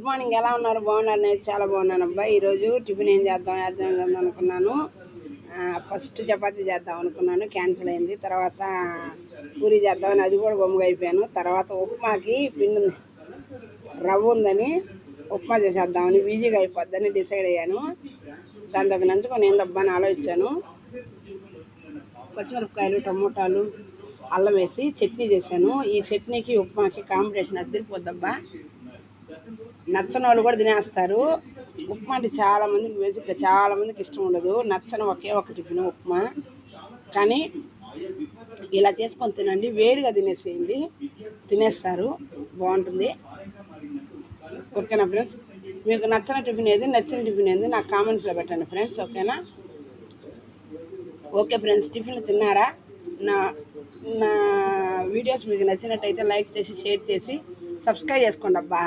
Good morning. ఎలా ఉన్నారు? బాగున్నారు? నేను చాలా బాగున్నాను అబ్బా. ఈరోజు టిఫిన్ ఏం చేద్దాం అనుకున్నాను. ఫస్ట్ చపాతీ చేద్దాం అనుకున్నాను, క్యాన్సిల్ అయింది. తర్వాత పూరి చేద్దామని అది కూడా గమ్ముగా అయిపోయాను. తర్వాత ఉప్మాకి పిండి రవ్వ ఉందని ఉప్మా చేసేద్దామని ఈజీగా అయిపోద్దని డిసైడ్ అయ్యాను. దాని దగ్గర నంచుకొని ఏం దబ్బా అని ఆలోచించాను. పచ్చిమిరపకాయలు, టమోటాలు, అల్లం వేసి చట్నీ చేశాను. ఈ చట్నీకి ఉప్మాకి కాంబినేషన్ అద్దరిపోద్దబ్బా. నచ్చని వాళ్ళు కూడా తినేస్తారు. ఉప్మా అంటే చాలామందికి బేసిక్గా చాలామందికి ఇష్టం ఉండదు. నచ్చని ఒకే ఒక టిఫిన్ ఉప్మా. కానీ ఇలా చేసుకొని తినండి, వేడిగా తినేసేయండి, తినేస్తారు, బాగుంటుంది. ఓకేనా ఫ్రెండ్స్? మీకు నచ్చని టిఫిన్ ఏది, నచ్చిన టిఫిన్ ఏది నాకు కామెంట్స్లో పెట్టండి ఫ్రెండ్స్. ఓకేనా? ఓకే ఫ్రెండ్స్, టిఫిన్లు తిన్నారా? నా నా వీడియోస్ మీకు నచ్చినట్టయితే లైక్ చేసి, షేర్ చేసి, సబ్స్క్రైబ్ చేసుకోండి అబ్బా.